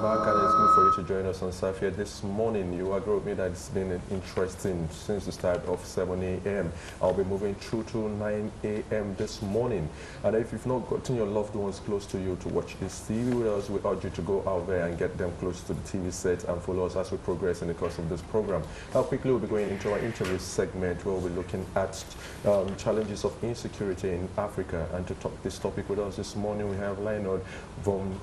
back, and it's good for you to join us on Safiya this morning. You agree with me that it's been interesting since the start of 7 a.m. I'll be moving through to 9 a.m. this morning. And if you've not gotten your loved ones close to you to watch this TV with us, we urge you to go out there and get them close to the TV set and follow us as we progress in the course of this program. Now, quickly, we'll be going into our interview segment where we'll be looking at challenges of insecurity in Africa. And to talk this topic with us this morning, we have Lionel von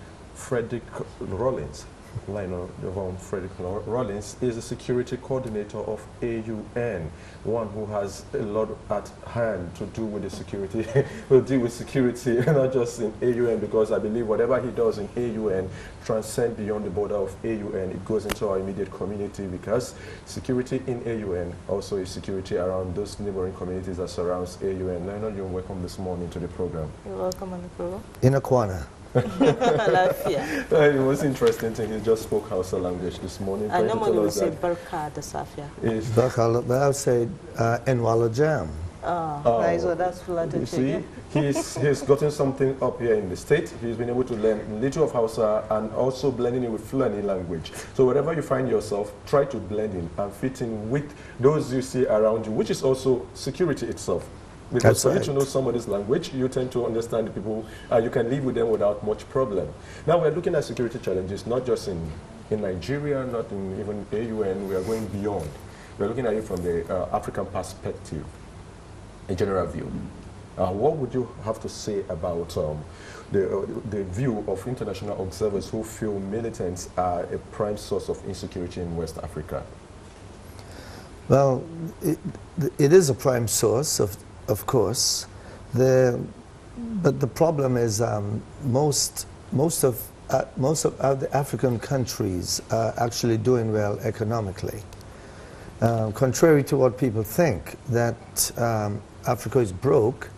Dr Rawlins. Lionel von Dr Rawlins is the security coordinator of AUN, one who has a lot at hand to do with the security, will deal with security, not just in AUN, because I believe whatever he does in AUN transcends beyond the border of AUN. It goes into our immediate community, because security in AUN also is security around those neighboring communities that surrounds AUN. Lionel, you're welcome this morning to the program. You're welcome on the program. In a corner. It was interesting thing. He just spoke Hausa language this morning. I normally would say Barka the Safiya. Barka, but I'll say Enwala Jam. Nice, so that's flattered. You see, he's gotten something up here in the state. He's been able to learn a little of Hausa and also blending it with Fulani language. So wherever you find yourself, try to blend in and fit in with those you see around you, which is also security itself. Because for you to know somebody's language, you tend to understand the people, you can live with them without much problem. Now we're looking at security challenges, not just in Nigeria, not in even AUN, we are going beyond. We're looking at it from the African perspective, a general view. What would you have to say about the view of international observers who feel militants are a prime source of insecurity in West Africa? Well, it is a prime source of course, but the problem is most of the African countries are actually doing well economically. Contrary to what people think, that Africa is broke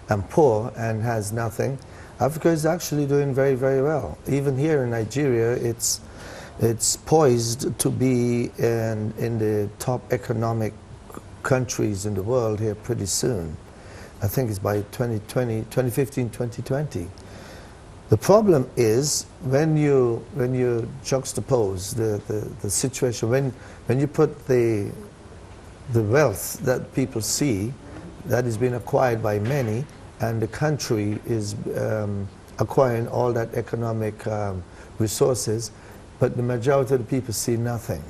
and poor and has nothing, Africa is actually doing very, very well. Even here in Nigeria, it's poised to be in the top economic countries in the world here pretty soon. I think it's by 2015, 2020. The problem is when you juxtapose the situation, when you put the wealth that people see that is being acquired by many, and the country is acquiring all that economic resources, but the majority of the people see nothing.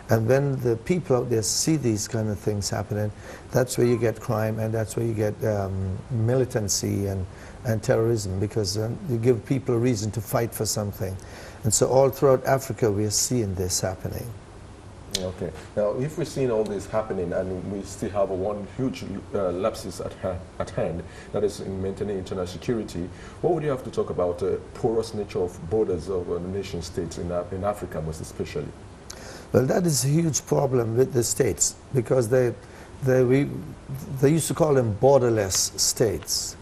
And when the people out there see these kind of things happening, that's where you get crime, and that's where you get militancy and terrorism, because you give people a reason to fight for something. And so all throughout Africa, we are seeing this happening. Okay. Now, if we're seeing all this happening and we still have one huge lapses at hand, that is in maintaining international security, what would you have to talk about the porous nature of borders of nation states in Africa most especially? Well, that is a huge problem with the states, because they used to call them borderless states.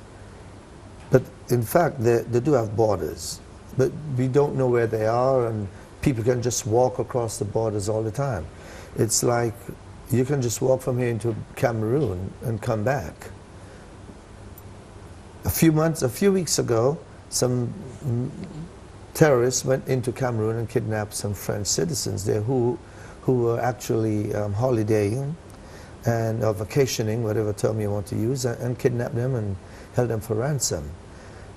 But in fact, they do have borders, but we don't know where they are, and people can just walk across the borders all the time. It's like you can just walk from here into Cameroon and come back. A few weeks ago, some terrorists went into Cameroon and kidnapped some French citizens there who were actually holidaying or vacationing, whatever term you want to use, and kidnapped them and held them for ransom.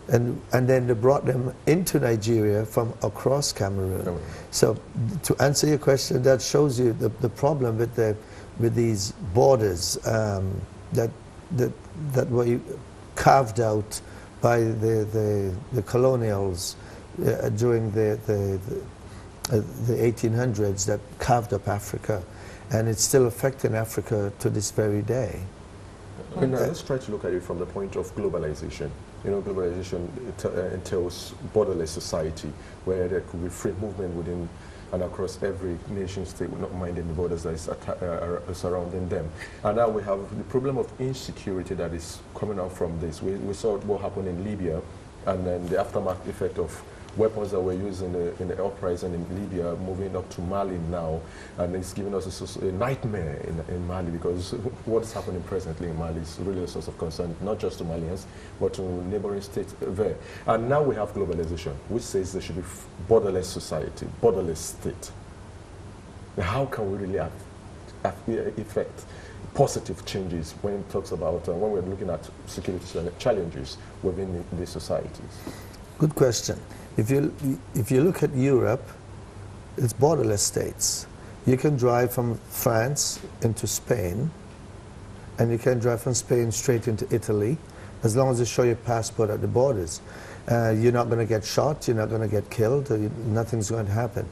And then they brought them into Nigeria from across Cameroon. So to answer your question, that shows you the problem with these borders that were carved out by the colonials during the 1800s, that carved up Africa, and it's still affecting Africa to this very day. Let's try to look at it from the point of globalization. You know, globalization entails borderless society, where there could be free movement within and across every nation state, not minding the borders that is surrounding them. And now we have the problem of insecurity that is coming out from this. We saw what happened in Libya, and then the aftermath effect of weapons that were used in the uprising in Libya, moving up to Mali now, and it's giving us a nightmare in Mali, because what's happening presently in Mali is really a source of concern, not just to Malians, but to neighboring states there. And now we have globalization, which says there should be borderless society, borderless state. How can we really effect positive changes when it talks about, when we're looking at security challenges within these societies? Good question. If you look at Europe, it's borderless states. You can drive from France into Spain, and you can drive from Spain straight into Italy, as long as you show your passport at the borders. You're not going to get shot, you're not going to get killed, nothing's going to happen.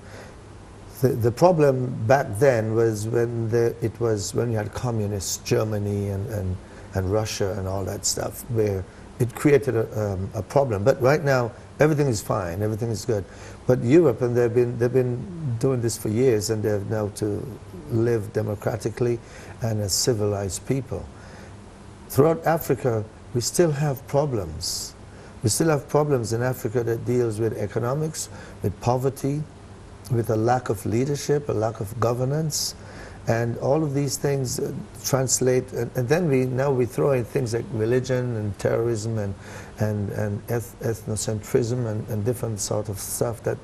The problem back then was when you had communist Germany and Russia and all that stuff, where it created a problem. But right now, everything is fine, everything is good. But Europe, and they've been doing this for years, and they've now to live democratically and as civilized people. Throughout Africa, we still have problems. We still have problems in Africa that deals with economics, with poverty, with a lack of leadership, a lack of governance, and all of these things translate. And then we throw in things like religion and terrorism and ethnocentrism and different sort of stuff that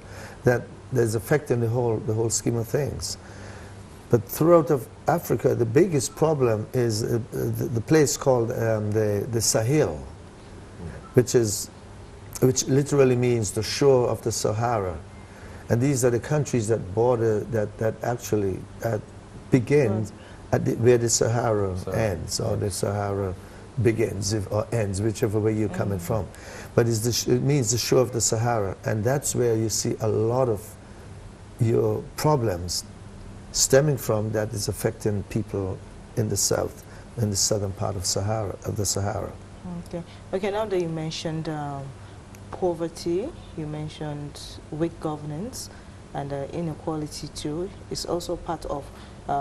is affecting the whole scheme of things. But throughout of Africa, the biggest problem is the place called the Sahel, which literally means the shore of the Sahara. And these are the countries that border, that actually begin at where the Sahara ends, or the Sahara begins or ends, whichever way you're coming from. But it means the shore of the Sahara, and that's where you see a lot of your problems stemming from, that is affecting people in the south, in the southern part of the Sahara. Okay. Okay, now that you mentioned poverty, you mentioned weak governance, and inequality too is also part of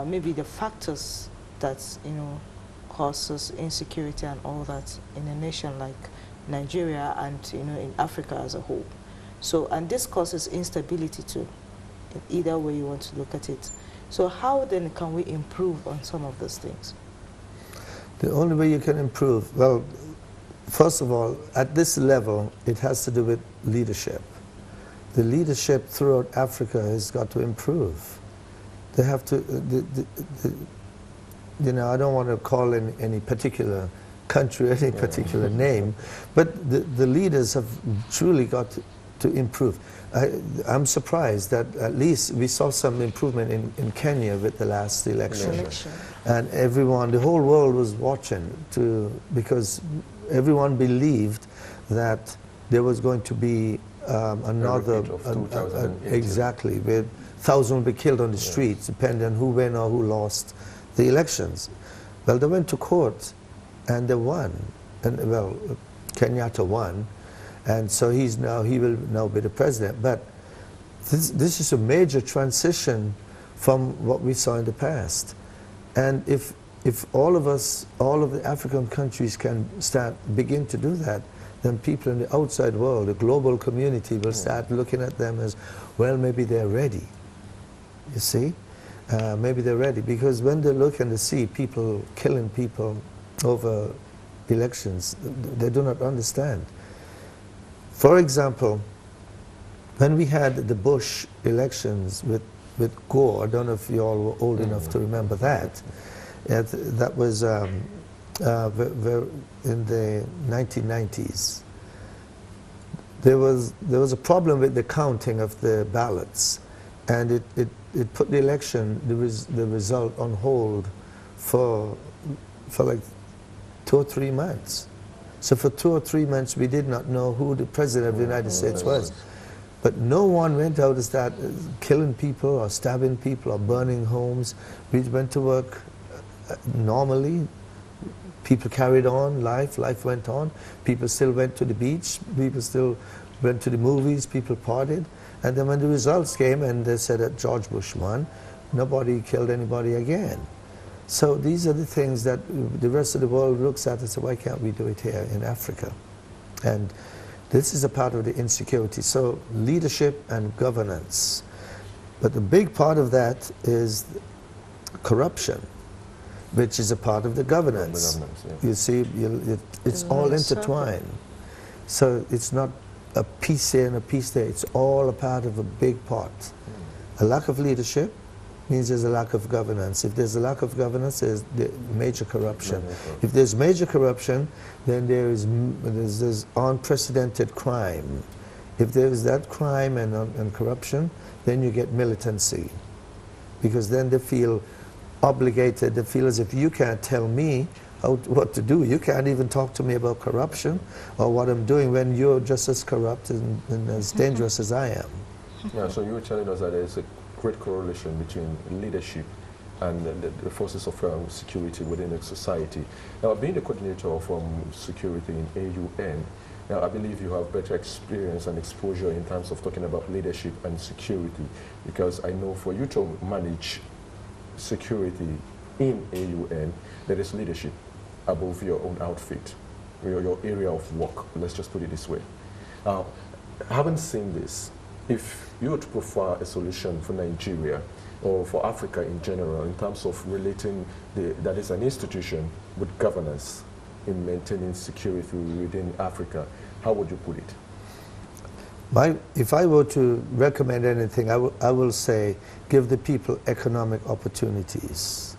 maybe the factors that causes insecurity and all that in a nation like Nigeria and in Africa as a whole. So, and this causes instability too, in either way you want to look at it. So how then can we improve on some of those things? The only way you can improve, well, first of all, at this level, it has to do with leadership. The leadership throughout Africa has got to improve. They have to, I don't want to call in any particular country, any particular name, but the leaders have truly got to improve. I'm surprised that at least we saw some improvement in Kenya with the last election. And everyone, the whole world was watching because everyone believed that there was going to be another, exactly, where thousands would be killed on the streets, depending on who won or who lost the elections. Well, they went to court and they won, and well, Kenyatta won, and so he will now be the president. But this is a major transition from what we saw in the past, and if all of us, all of the African countries can begin to do that, then people in the outside world, the global community, will start looking at them as, well, maybe they're ready. You see? Maybe they're ready, because when they look and they see people killing people over elections, they do not understand. For example, when we had the Bush elections with Gore, I don't know if you all were old enough to remember that. That was in the 1990s. There was a problem with the counting of the ballots, and it put the election, the result, on hold for like 2 or 3 months. So for 2 or 3 months, we did not know who the president of the United States was. But no one went out and started killing people or stabbing people or burning homes. We went to work normally. People carried on, life went on. People still went to the beach, people still went to the movies, people partied. And then when the results came and they said that George Bush won, nobody killed anybody again. So these are the things that the rest of the world looks at and says, why can't we do it here in Africa? And This is a part of the insecurity. So leadership and governance. But the big part of that is corruption, which is a part of the governance. Yeah. You see, it's all intertwined. So it's not a piece here and a piece there. It's all a part of a big pot. A lack of leadership means there's a lack of governance. If there's a lack of governance, there's major corruption. If there's major corruption, then there's unprecedented crime. If there's that crime and corruption, then you get militancy. Because then they feel obligated, they feel as if you can't tell me what to do. You can't even talk to me about corruption or what I'm doing when you're just as corrupt and as dangerous as I am. Yeah, so you were telling us that there's a great correlation between leadership and the forces of security within a society. Now, being the coordinator from security in AUN, now I believe you have better experience and exposure in terms of talking about leadership and security, because I know for you to manage security in AUN, there is leadership above your own outfit, your area of work, let's just put it this way. Having seen this, if you were to prefer a solution for Nigeria or for Africa in general in terms of relating that is an institution with governance in maintaining security within Africa, how would you put it? If I were to recommend anything, I will say give the people economic opportunities.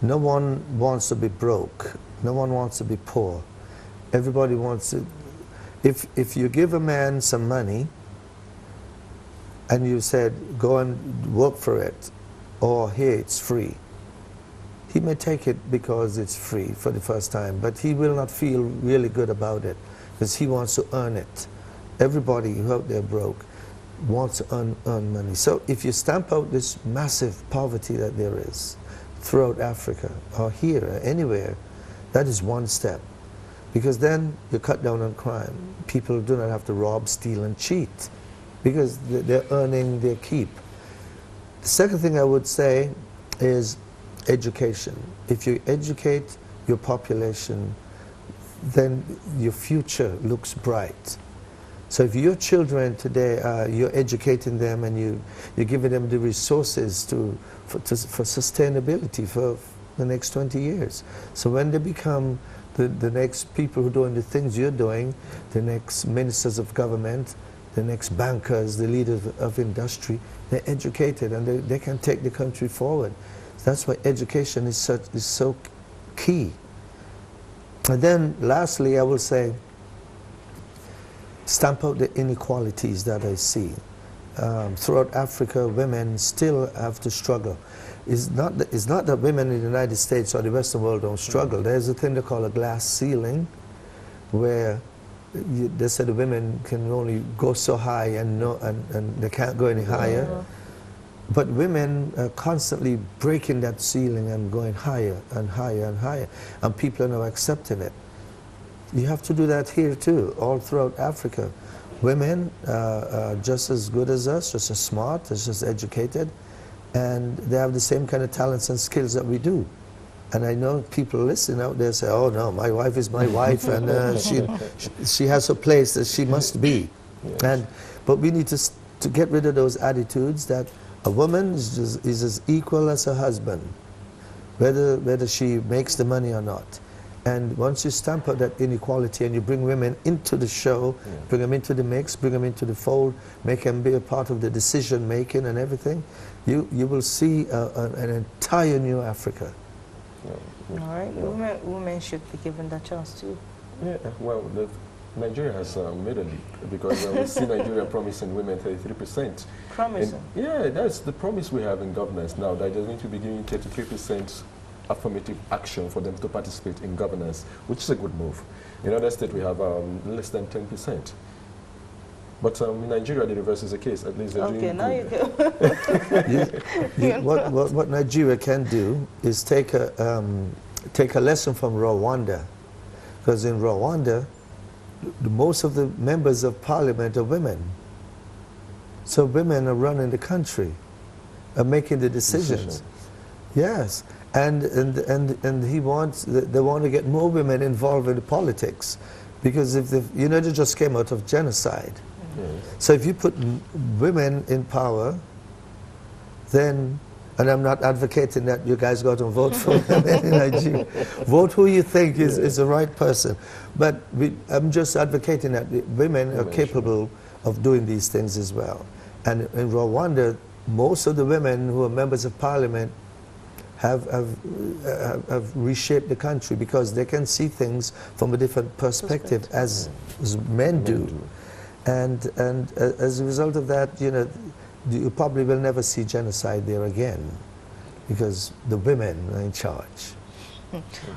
No one wants to be broke. No one wants to be poor. Everybody wants to. If you give a man some money and you said, go and work for it, or here it's free, he may take it because it's free for the first time, but he will not feel really good about it because he wants to earn it. Everybody who out there broke wants to earn money. So if you stamp out this massive poverty that there is throughout Africa, or here, or anywhere, that is one step. Because then you cut down on crime. People do not have to rob, steal, and cheat because they're earning their keep. The second thing I would say is education. If you educate your population, then your future looks bright. So if your children today, you're educating them and you're giving them the resources for sustainability for the next 20 years. So when they become the next people who are doing the things you're doing, the next ministers of government, the next bankers, the leaders of industry, they're educated and they can take the country forward. That's why education is so key. And then lastly, I will say, stamp out the inequalities that I see. Throughout Africa, women still have to struggle. It's not that women in the United States or the Western world don't struggle. There's a thing they call a glass ceiling, where they said the women can only go so high and they can't go any higher. But women are constantly breaking that ceiling and going higher and higher and higher, and people are now accepting it. You have to do that here too, all throughout Africa. Women are just as good as us, just as smart, just as educated, and they have the same kind of talents and skills that we do. And I know people listening out there say, oh no, my wife is my wife, and she has a place that she must be. Yes. But we need to get rid of those attitudes that a woman is as equal as her husband, whether she makes the money or not. And once you stamp out that inequality and you bring women into the show, bring them into the mix, bring them into the fold, make them be a part of the decision making and everything, you will see an entire new Africa. All right, women should be given that chance too. Yeah, well, Nigeria has made a leap, because we see Nigeria promising women 33%. Promising? And yeah, that's the promise we have in governance now, that they're going to be giving 33% affirmative action for them to participate in governance, which is a good move. In other states, we have less than 10%. But in Nigeria, the reverse is the case. At least they're doing now good. What Nigeria can do is take a lesson from Rwanda, because in Rwanda, most of the members of parliament are women. So women are running the country, are making the decisions. Yes. And they want to get more women involved in the politics, Because if they just came out of genocide. Yes. So if you put women in power, then, and I'm not advocating that you guys go to vote for women in Nigeria. Vote who you think is the right person. But I'm just advocating that women are capable of doing these things as well. And in Rwanda, most of the women who are members of parliament have reshaped the country because they can see things from a different perspective as men do. And as a result of that, you probably will never see genocide there again because the women are in charge.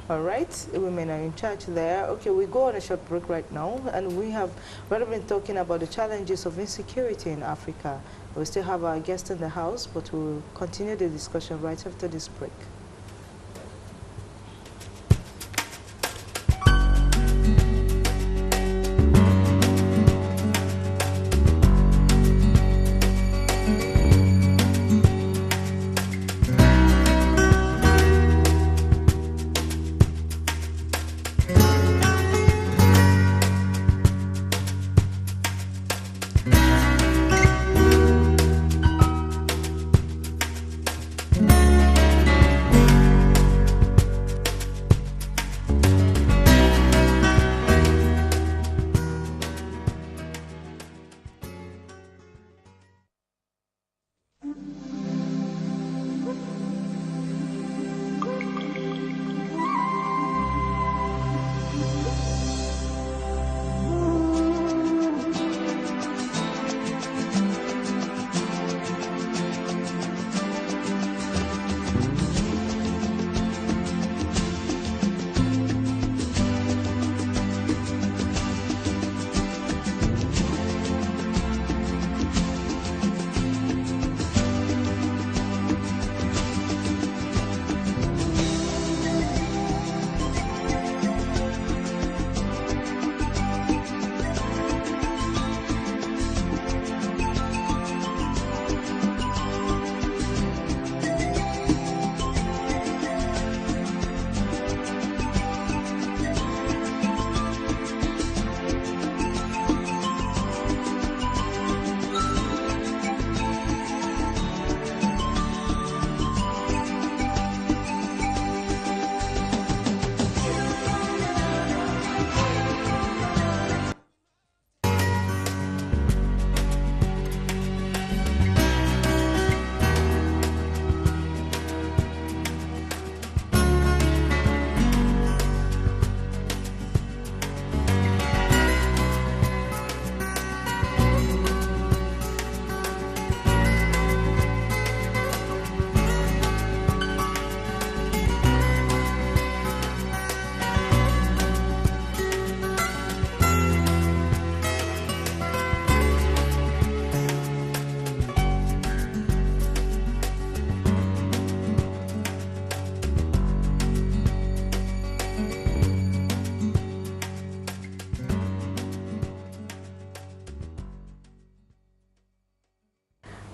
All right, the women are in charge there. Okay, we go on a short break right now, and we have rather been talking about the challenges of insecurity in Africa. We still have our guest in the house, but we'll continue the discussion right after this break.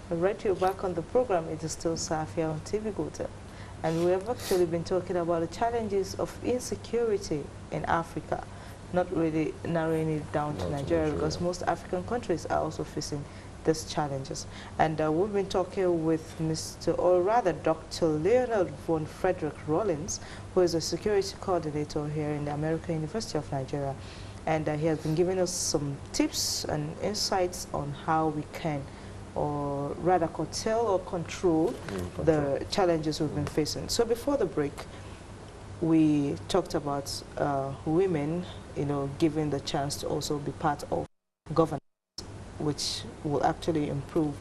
Right, you're back on the program. It is still Safiya on TV Gotel. And we have actually been talking about the challenges of insecurity in Africa, not really narrowing it down to Nigeria, because most African countries are also facing these challenges. And we've been talking with Dr. Leonard von Frederick Rawlins, who is a security coordinator here in the American University of Nigeria. And he has been giving us some tips and insights on how we can, or rather curtail or control the challenges we've been facing. So before the break, we talked about women, given the chance to also be part of governance, which will actually improve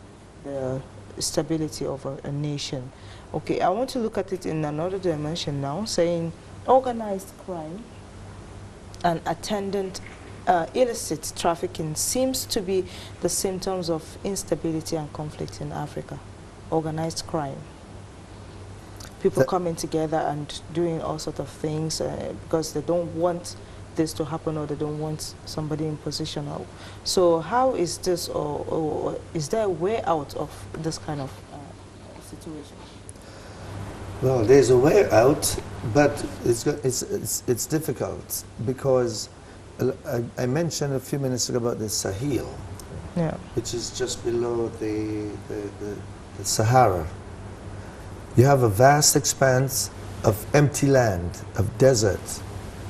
the stability of a nation. Okay, I want to look at it in another dimension now, saying organized crime and attendant illicit trafficking seems to be the symptoms of instability and conflict in Africa. Organized crime. People coming together and doing all sorts of things because they don't want this to happen, or they don't want somebody in position. So how is this, or is there a way out of this kind of situation? Well, there's a way out, but it's difficult because I mentioned a few minutes ago about the Sahel, Yeah. which is just below the Sahara. You have a vast expanse of empty land, of desert,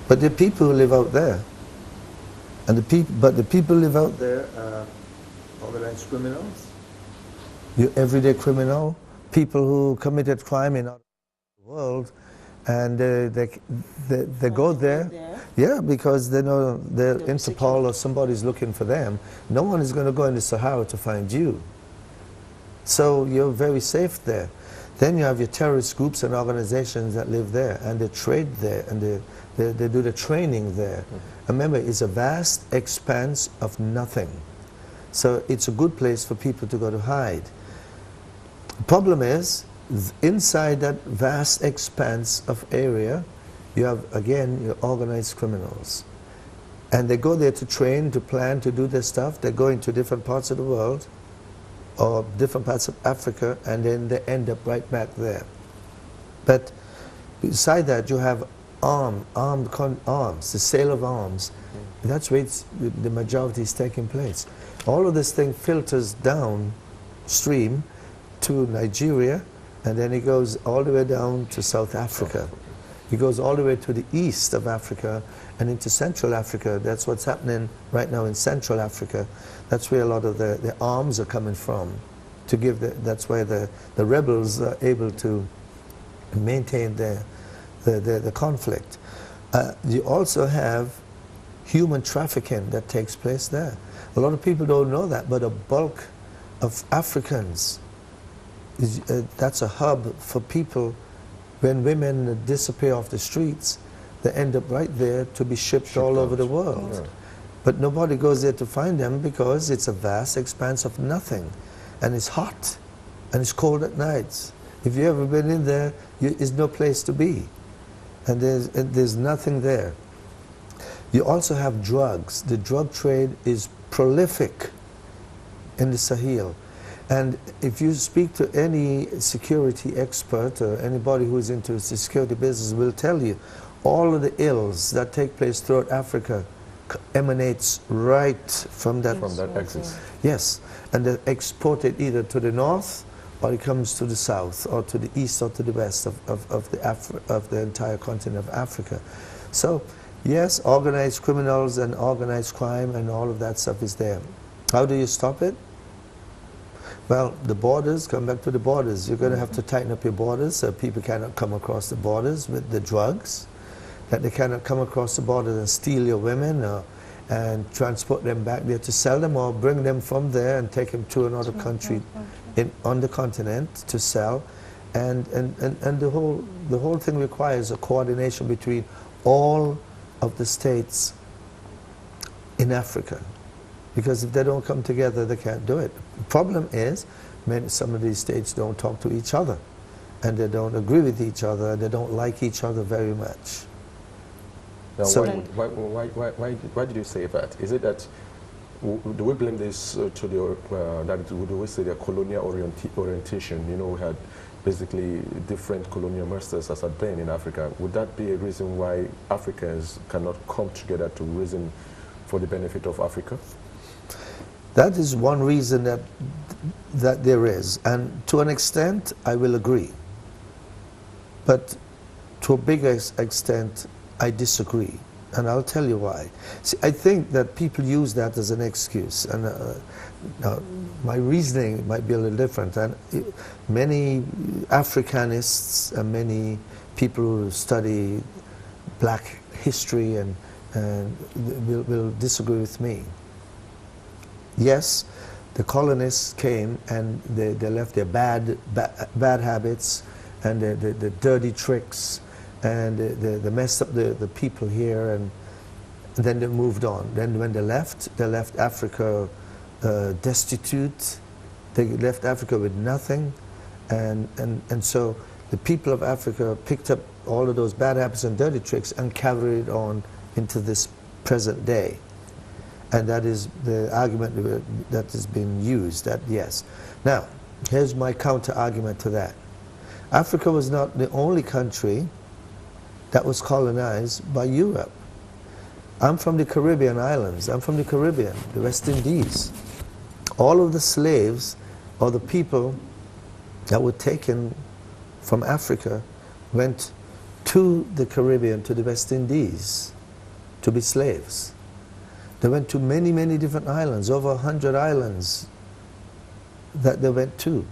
but the people who live out there, and the people who live out there are organized criminals, your everyday criminal, people who committed crime in the world, and they go there, yeah, because they know they're Interpol or somebody's looking for them. No one is going to go in the Sahara to find you. So you're very safe there. Then you have your terrorist groups and organizations that live there, and they trade there, and they do the training there. Remember, it's a vast expanse of nothing. So it's a good place for people to go to hide. The problem is, inside that vast expanse of area, you have, again, your organized criminals. And they go there to train, to plan, to do their stuff. They go into different parts of the world, or different parts of Africa, and then they end up right back there. But beside that, you have arms, the sale of arms. That's where the majority is taking place. All of this thing filters downstream to Nigeria, and then it goes all the way down to South Africa. It goes all the way to the east of Africa and into Central Africa. That's what's happening right now in Central Africa. That's where a lot of the arms are coming from. That's why the rebels are able to maintain the conflict. You also have human trafficking that takes place there. A lot of people don't know that, but a bulk of Africans, that's a hub for people. When women disappear off the streets, they end up right there to be shipped all over the world. Yeah. But nobody goes there to find them because it's a vast expanse of nothing. And it's hot, and it's cold at nights. If you've ever been in there, there's no place to be. And there's nothing there. You also have drugs. The drug trade is prolific in the Sahel. And if you speak to any security expert or anybody who is into the security business, will tell you all of the ills that take place throughout Africa emanates right from that axis. Yes, and they export it either to the north, or it comes to the south, or to the east, or to the west of the entire continent of Africa. So, yes, organized criminals and organized crime and all of that stuff is there. How do you stop it? Well, the borders, come back to the borders. You're going to have to tighten up your borders so people cannot come across the borders with the drugs, that they cannot come across the borders and steal your women and transport them back there to sell them, or bring them from there and take them to another country on the continent to sell. And the whole thing requires a coordination between all of the states in Africa. Because if they don't come together, they can't do it. The problem is, some of these states don't talk to each other, and they don't agree with each other, and they don't like each other very much. Now, So why did you say that? Is it that, do we blame this to do we say the colonial orientation? You know, we had basically different colonial masters as at then in Africa. Would that be a reason why Africans cannot come together to reason for the benefit of Africa? That is one reason that there is, and to an extent I will agree, but to a bigger extent I disagree, and I'll tell you why. See, I think that people use that as an excuse, and now my reasoning might be a little different, and many Africanists and many people who study black history and will disagree with me. Yes, the colonists came and they left their bad habits and the dirty tricks, and they messed up the people here, and then they moved on. Then when they left Africa destitute. They left Africa with nothing, and so the people of Africa picked up all of those bad habits and dirty tricks and carried it on into this present day. And that is the argument that has been used, that yes. Now, here's my counter-argument to that. Africa was not the only country that was colonized by Europe. I'm from the Caribbean islands. I'm from the Caribbean, the West Indies. All of the slaves or the people that were taken from Africa went to the Caribbean, to the West Indies, to be slaves. They went to many, many different islands, over 100 islands that they went to.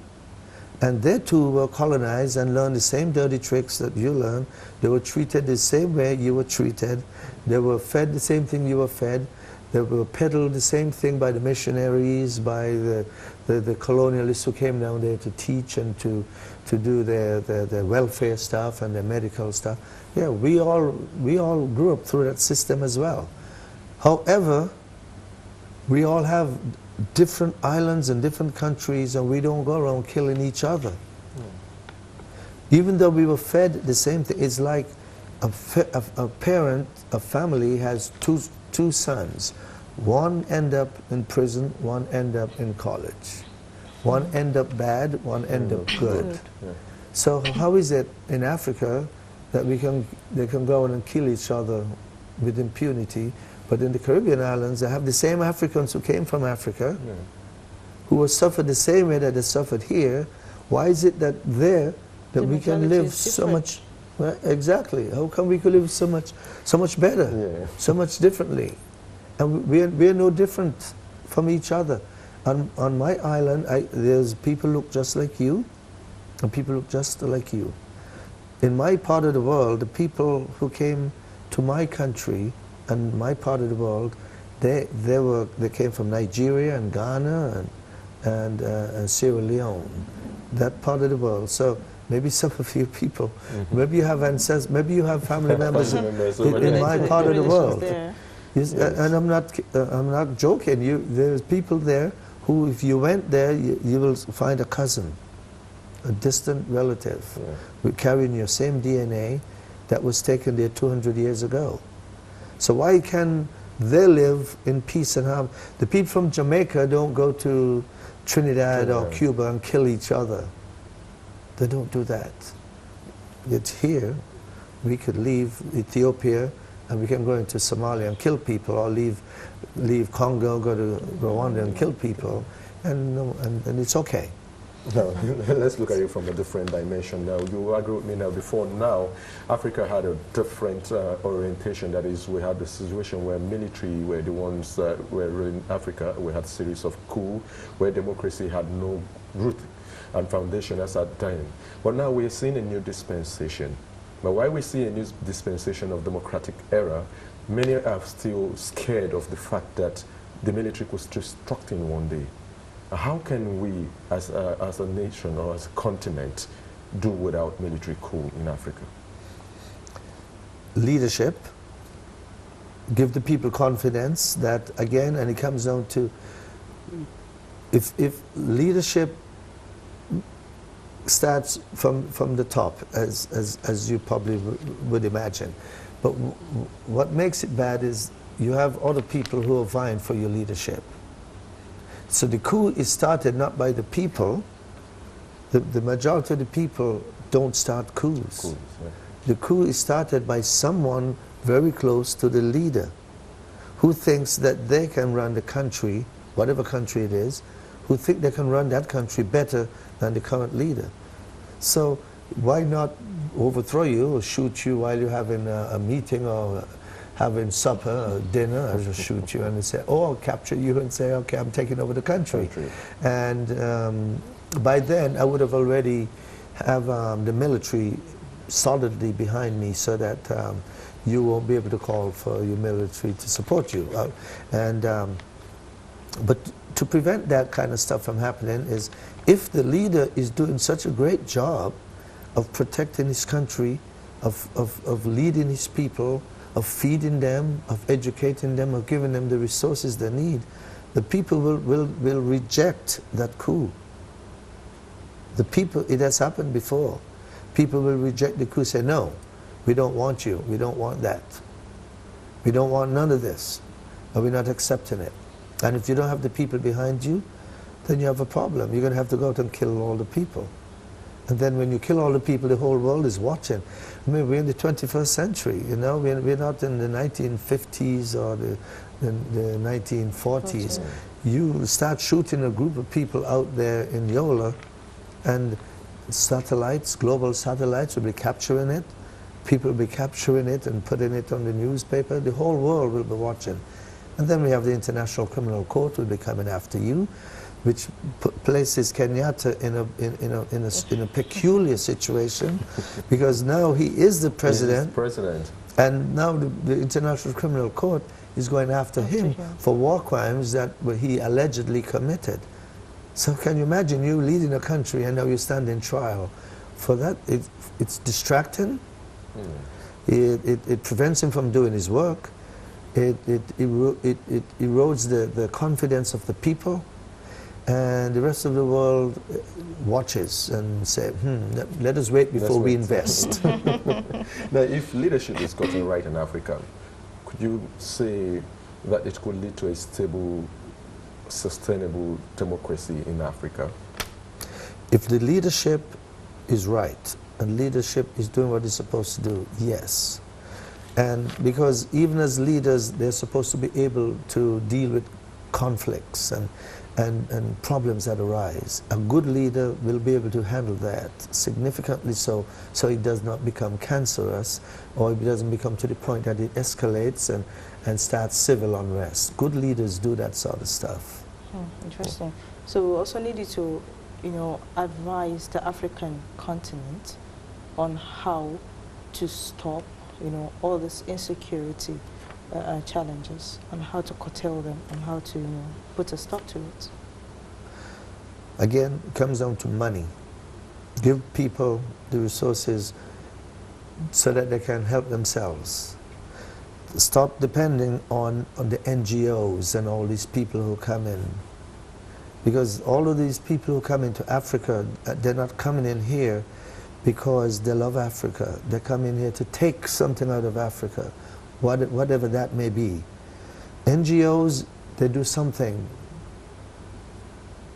And they too were colonized and learned the same dirty tricks that you learned. They were treated the same way you were treated. They were fed the same thing you were fed. They were peddled the same thing by the missionaries, by the colonialists who came down there to teach and to do their welfare stuff and their medical stuff. Yeah, we all grew up through that system as well. However, we all have different islands and different countries, and we don't go around killing each other. Even though we were fed the same thing, it's like a parent, a family has two sons. One end up in prison, one end up in college. One end up bad, one end up good. Yeah. So how is it in Africa that they can go and kill each other with impunity, but in the Caribbean islands they have the same Africans who came from Africa, who were suffered the same way that they suffered here? Why is it that there that we can live so much? Well, exactly. How come we could live so much better, so much differently? And we're no different from each other. On my island, there's people look just like you, and people look just like you. In my part of the world, the people who came to my country and my part of the world, they came from Nigeria and Ghana and Sierra Leone, that part of the world. So maybe some of you people, maybe you have ancestors, maybe you have family members in my part of the world. Yes, and I'm not joking. There's people there who, if you went there, you will find a cousin, a distant relative, carrying your same DNA that was taken there 200 years ago. So why can they live in peace and harmony? The people from Jamaica don't go to Trinidad or Cuba and kill each other. They don't do that. Yet here, we could leave Ethiopia and we can go into Somalia and kill people, or leave Congo, go to Rwanda and kill people, and it's okay. Now, let's look at it from a different dimension now. You agree with me now, before now, Africa had a different orientation. That is, we had the situation where military were the ones that were ruling Africa. We had a series of coups where democracy had no root and foundation as at time. But now we're seeing a new dispensation. But why we see a new dispensation of democratic era, many are still scared of the fact that the military could destruct in one day. How can we, as a nation or as a continent, do without military coup in Africa? Leadership, give the people confidence that, again, and it comes down to, if leadership starts from the top, as you probably would imagine, but what makes it bad is you have other people who are vying for your leadership. So the coup is started not by the people. The majority of the people don't start coups. The coup is started by someone very close to the leader, who thinks that they can run the country, whatever country it is, who think they can run that country better than the current leader. So why not overthrow you or shoot you while you're having a meeting or having supper or dinner? I'll just shoot you and say, oh, I'll capture you and say, okay, I'm taking over the country. And by then, I would have already have the military solidly behind me, so that you won't be able to call for your military to support you. But to prevent that kind of stuff from happening is, if the leader is doing such a great job of protecting his country, of leading his people, of feeding them, of educating them, of giving them the resources they need, the people will reject that coup. The people, it has happened before. People will reject the coup, say, no, we don't want you, we don't want that. We don't want none of this, or we're not accepting it. And if you don't have the people behind you, then you have a problem. You're going to have to go out and kill all the people. And then when you kill all the people, the whole world is watching. I mean, we're in the 21st century, you know, we're not in the 1950s or the 1940s. Okay. You start shooting a group of people out there in Yola, and satellites, global satellites will be capturing it. People will be capturing it and putting it on the newspaper. The whole world will be watching. And then we have the International Criminal Court will be coming after you, which places Kenyatta in a peculiar situation, because now he is the president. And now the International Criminal Court is going after him for war crimes that he allegedly committed. So can you imagine you leading a country and now you stand in trial for that? It's distracting. It prevents him from doing his work. It erodes the confidence of the people. And the rest of the world watches and say, let us wait before we invest. Now, if leadership is gotten right in Africa, could you say that it could lead to a stable, sustainable democracy in Africa? If the leadership is right and leadership is doing what it's supposed to do, yes. And because even as leaders, they're supposed to be able to deal with conflicts and problems that arise. A good leader will be able to handle that significantly so it does not become cancerous, or it doesn't become to the point that it escalates and starts civil unrest. Good leaders do that sort of stuff. Interesting. So we also needed to, advise the African continent on how to stop, all this insecurity challenges, and how to curtail them, and how to put a stop to it. Again, it comes down to money. Give people the resources so that they can help themselves. Stop depending on the NGOs and all these people who come in. Because all of these people who come into Africa, they're not coming in here because they love Africa. They're coming here to take something out of Africa, whatever that may be. NGOs, they do something,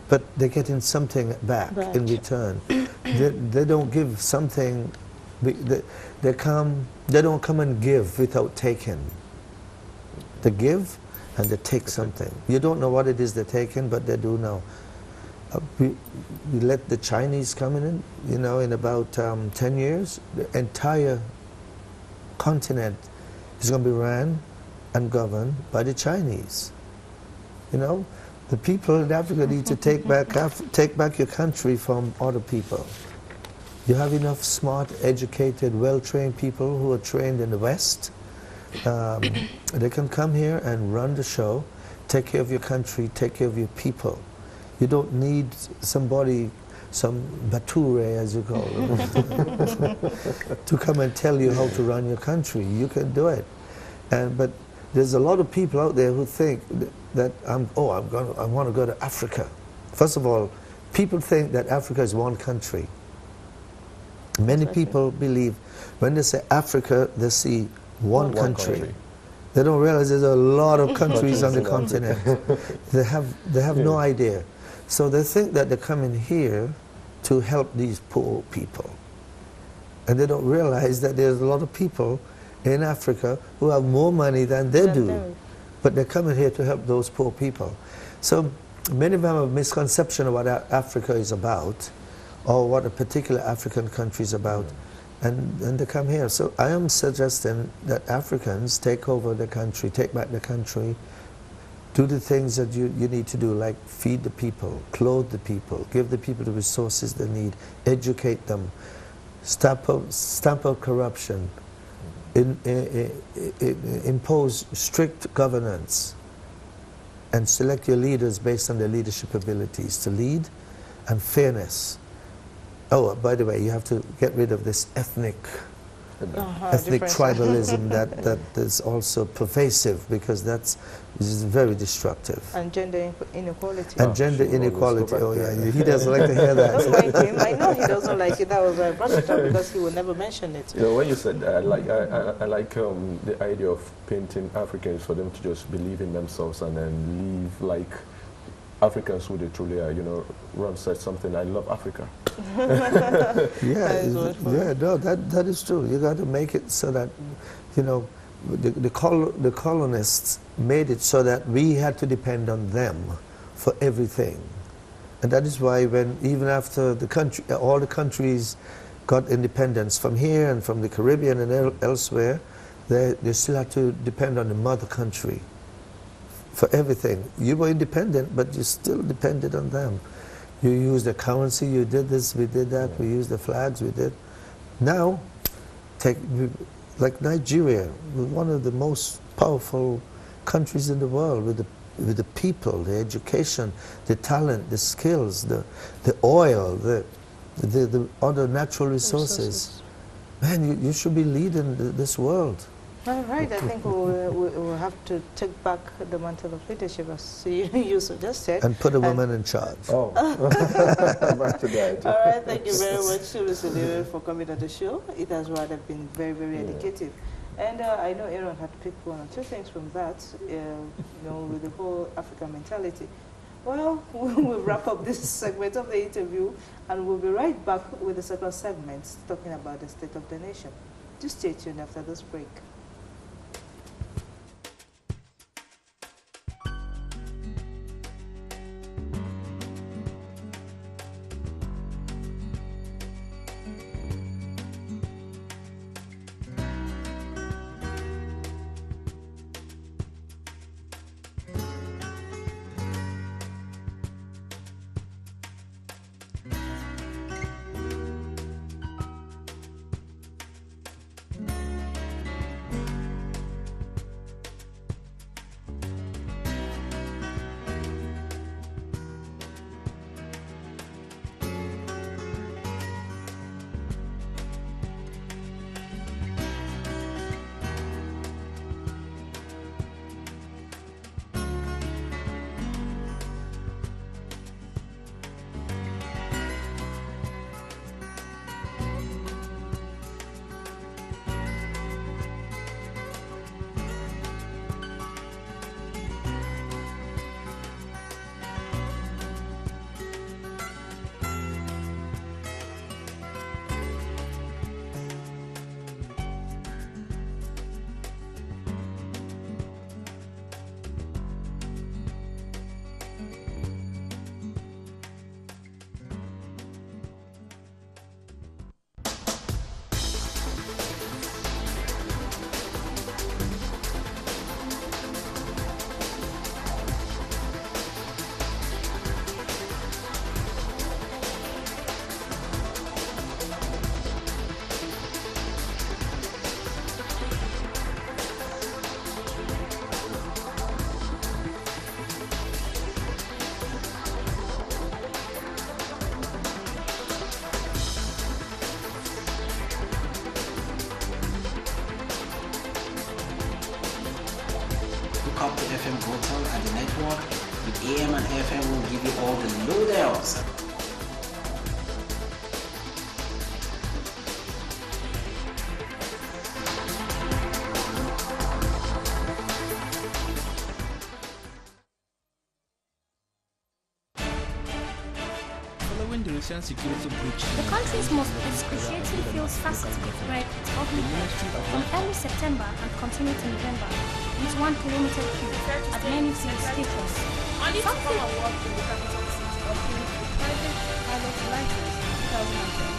but they're getting something back in return. They don't give something, they don't come and give without taking. They give and they take something. You don't know what it is they're taking, but they do know. We let the Chinese come in, in about 10 years, the entire continent is going to be ran and governed by the Chinese. The people in Africa need to take back your country from other people. You have enough smart, educated, well-trained people who are trained in the West. They can come here and run the show, take care of your country, take care of your people. You don't need somebody, some bature, as you call them, to come and tell you how to run your country. You can do it. But there's a lot of people out there who think that I want to go to Africa. First of all, people think that Africa is one country. Many people believe when they say Africa, they see one country. They don't realize there's a lot of countries on the continent. They have no idea. So they think that they're coming here to help these poor people. And they don't realize that there's a lot of people in Africa who have more money than they do. But they're coming here to help those poor people. So many of them have a misconception of what Africa is about, or what a particular African country is about. And they come here. So I am suggesting that Africans take over the country, take back the country, do the things that you need to do, like feed the people, clothe the people, give the people the resources they need, educate them, stamp out corruption, impose strict governance, and select your leaders based on their leadership abilities to lead, and fairness. Oh, by the way, you have to get rid of this ethnic tribalism that is also pervasive, because this is very destructive. And gender inequality. And gender inequality. Oh yeah, he doesn't like to hear that. I don't like him. I know he doesn't like it. That was why I brought it up, because he will never mention it. When you said that, I like the idea of painting Africans for them to just believe in themselves and then live like Africans who they truly are. You know, Ron said something, I love Africa. No, that is true. You got to make it so that, you know, the colonists made it so that we had to depend on them for everything. And that is why when, even after the country, all the countries got independence from here and from the Caribbean and elsewhere, they still had to depend on the mother country for everything. You were independent, but you still depended on them. You used the currency, you did this, we did that, we used the flags, we did. Now, like Nigeria, one of the most powerful countries in the world with the people, the education, the talent, the skills, the oil, the other natural resources. Man, you should be leading this world. All right, I think we'll have to take back the mantle of leadership, as you suggested. And put a woman in charge. Oh, back to that. All right, thank you very much, Mr. Leary, for coming on the show. It has rather been very, very educative. And I know Aaron had picked one or two things from that, you know, with the whole African mentality. Well, we'll wrap up this segment of the interview, and we'll be right back with the second segment, talking about the state of the nation. Just stay tuned after this break. Up to FM Gotel and the network with AM and FM will give you all the lowdowns. Following the recent security breach, The country's most excruciating fuels facility threat is opening from early September and continue to November, with 1 kilometer queue at many fuel stations. Only to come and work in the capital city of the private pilot license 2020.